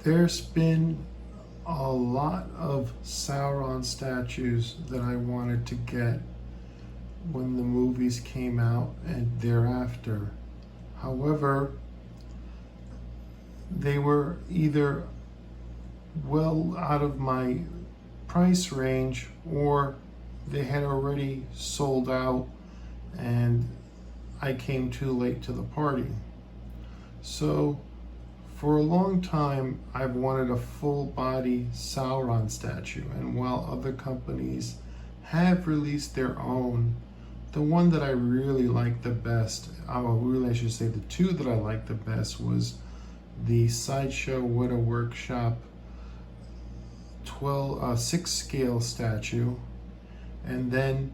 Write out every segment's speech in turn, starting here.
There's been a lot of Sauron statues that I wanted to get when the movies came out and thereafter. However, they were either well out of my price range or they had already sold out and I came too late to the party. So for a long time, I've wanted a full body Sauron statue, and while other companies have released their own, the one that I really like the best, I should say the two that I like the best, was the Sideshow WETA Workshop 6 scale statue. And then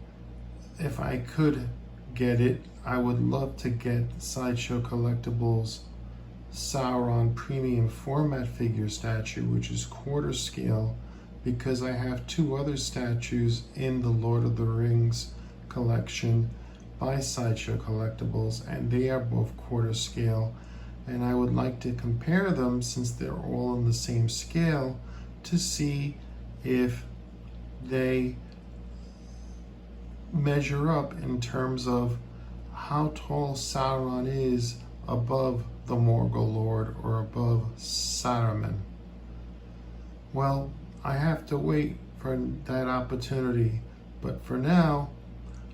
if I could get it, I would love to get Sideshow Collectibles Sauron premium format figure statue, which is quarter scale, because I have two other statues in the Lord of the Rings collection by Sideshow Collectibles, and they are both quarter scale, and I would like to compare them, since they're all on the same scale, to see if they measure up in terms of how tall Sauron is above the Morgul Lord or above Saruman. Well, I have to wait for that opportunity, but for now,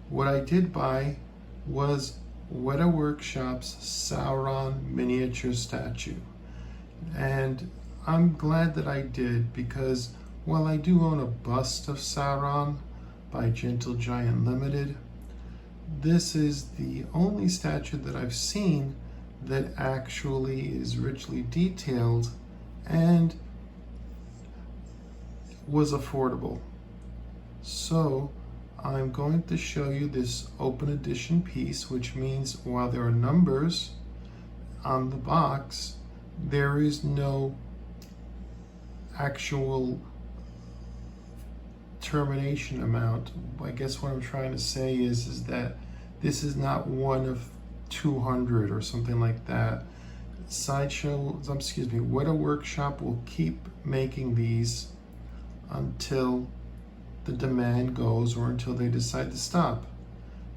what I did buy was WETA Workshop's Sauron miniature statue. And I'm glad that I did, because while I do own a bust of Sauron by Gentle Giant Limited, this is the only statue that I've seen that actually is richly detailed and was affordable. So I'm going to show you this open edition piece, which means while there are numbers on the box, there is no actual termination amount. I guess what I'm trying to say is that this is not one of 200 or something like that. WETA Workshop will keep making these until the demand goes or until they decide to stop.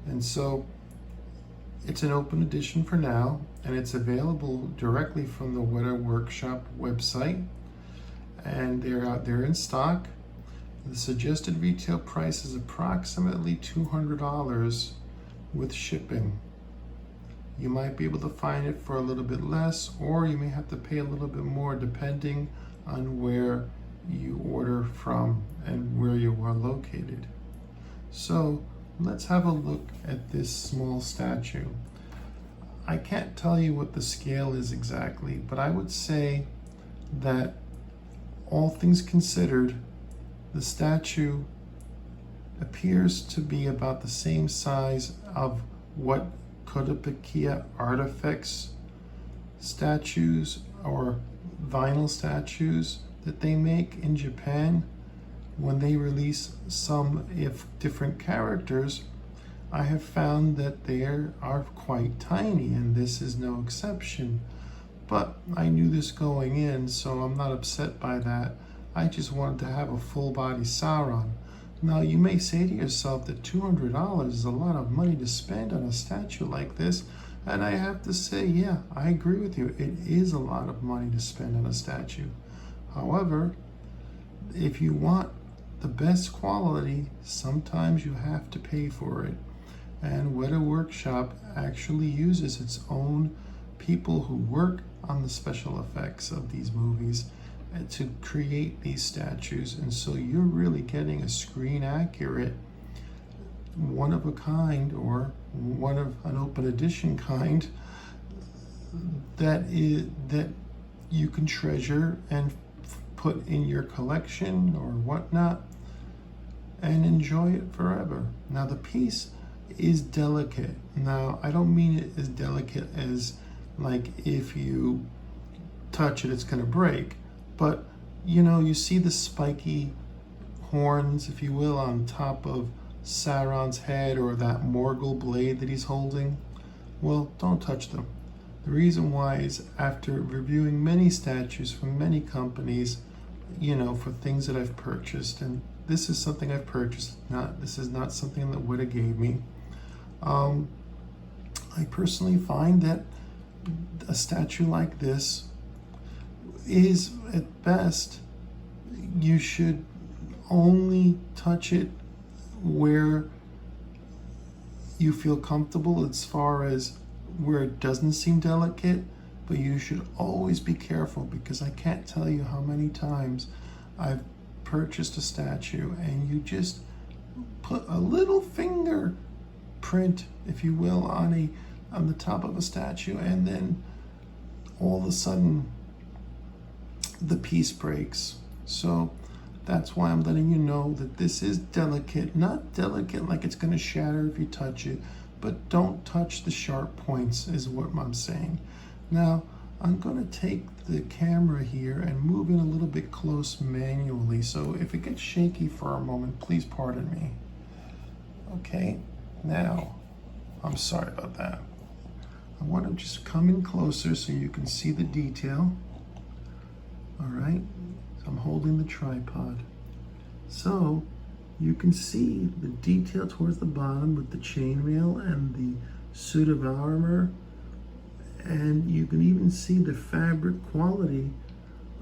And so it's an open edition for now, and it's available directly from the WETA Workshop website, and they're out there in stock. The suggested retail price is approximately $200 with shipping. You might be able to find it for a little bit less, or you may have to pay a little bit more depending on where you order from and where you are located. So let's have a look at this small statue. I can't tell you what the scale is exactly, but I would say that all things considered, the statue appears to be about the same size of what Kotobukiya Artifacts statues or vinyl statues that they make in Japan when they release some, if different characters. I have found that they are quite tiny, and this is no exception. But I knew this going in, so I'm not upset by that. I just wanted to have a full body Sauron. Now you may say to yourself that $200 is a lot of money to spend on a statue like this, and I have to say, yeah, I agree with you. It is a lot of money to spend on a statue. However, if you want the best quality, sometimes you have to pay for it. And WETA Workshop actually uses its own people who work on the special effects of these movies to create these statues, and so you're really getting a screen accurate, one of a kind, or one of an open edition kind, that you can treasure and put in your collection or whatnot and enjoy it forever. Now the piece is delicate. Now I don't mean it as delicate as like if you touch it it's going to break, but you know, you see the spiky horns, if you will, on top of Sauron's head, or that Morgul blade that he's holding. Well, don't touch them. The reason why is after reviewing many statues from many companies, for things that I've purchased, and this is something I've purchased, this is not something that WETA gave me. I personally find that a statue like this is, at best, you should only touch it where you feel comfortable, as far as where it doesn't seem delicate, but you should always be careful, because I can't tell you how many times I've purchased a statue and you just put a little finger print, if you will, on the top of a statue, and then all of a sudden the piece breaks. So that's why I'm letting you know that this is delicate, not delicate like it's going to shatter if you touch it, but don't touch the sharp points is what I'm saying. Now I'm going to take the camera here and move it a little bit close manually, so if it gets shaky for a moment, please pardon me. Okay, now I'm sorry about that. I want to just come in closer so you can see the detail. All right, so I'm holding the tripod. So you can see the detail towards the bottom with the chainmail and the suit of armor, and you can even see the fabric quality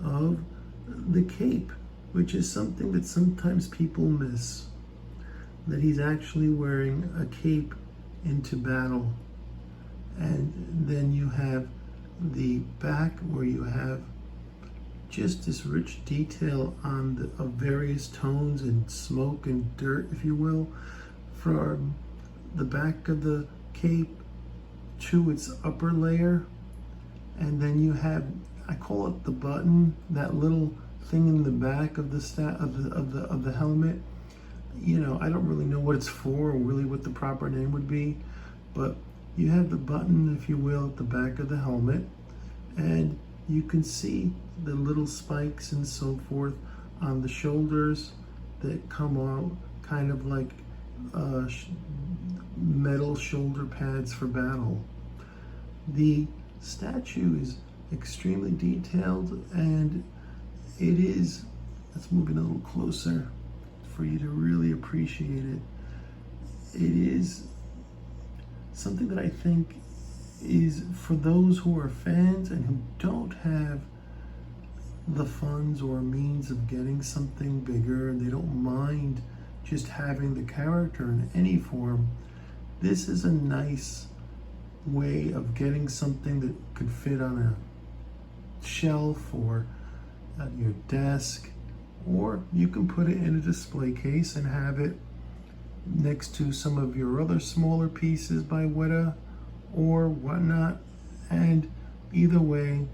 of the cape, which is something that sometimes people miss, that he's actually wearing a cape into battle. And then you have the back where you have just this rich detail on of various tones and smoke and dirt, if you will, from the back of the cape to its upper layer. And then you have, I call it the button, that little thing in the back of the helmet. I don't really know what it's for, or really what the proper name would be, but you have the button, if you will, at the back of the helmet, and you can see the little spikes and so forth on the shoulders that come out kind of like metal shoulder pads for battle. The statue is extremely detailed, and it is, let's move it a little closer for you to really appreciate it. It is something that I think is for those who are fans and who don't have the funds or means of getting something bigger, and they don't mind just having the character in any form. This is a nice way of getting something that could fit on a shelf or at your desk, or you can put it in a display case and have it next to some of your other smaller pieces by WETA or whatnot. And either way,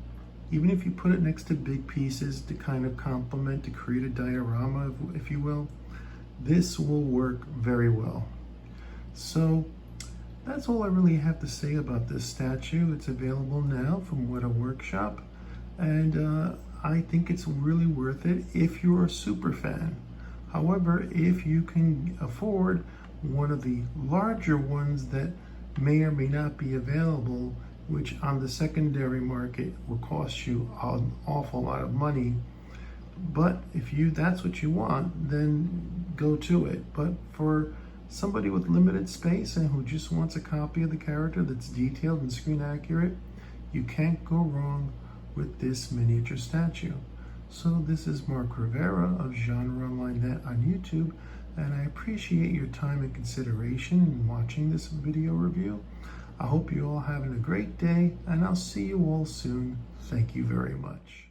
even if you put it next to big pieces to kind of complement, to create a diorama, if you will, this will work very well. So that's all I really have to say about this statue. It's available now from WETA Workshop, and I think it's really worth it if you're a super fan. However, if you can afford one of the larger ones that may or may not be available, which on the secondary market will cost you an awful lot of money, but if that's what you want, then go to it. But for somebody with limited space and who just wants a copy of the character that's detailed and screen accurate, you can't go wrong with this miniature statue. So this is Mark Rivera of GenreOnlinenet on YouTube, and I appreciate your time and consideration in watching this video review. I hope you all having a great day, and I'll see you all soon. Thank you very much.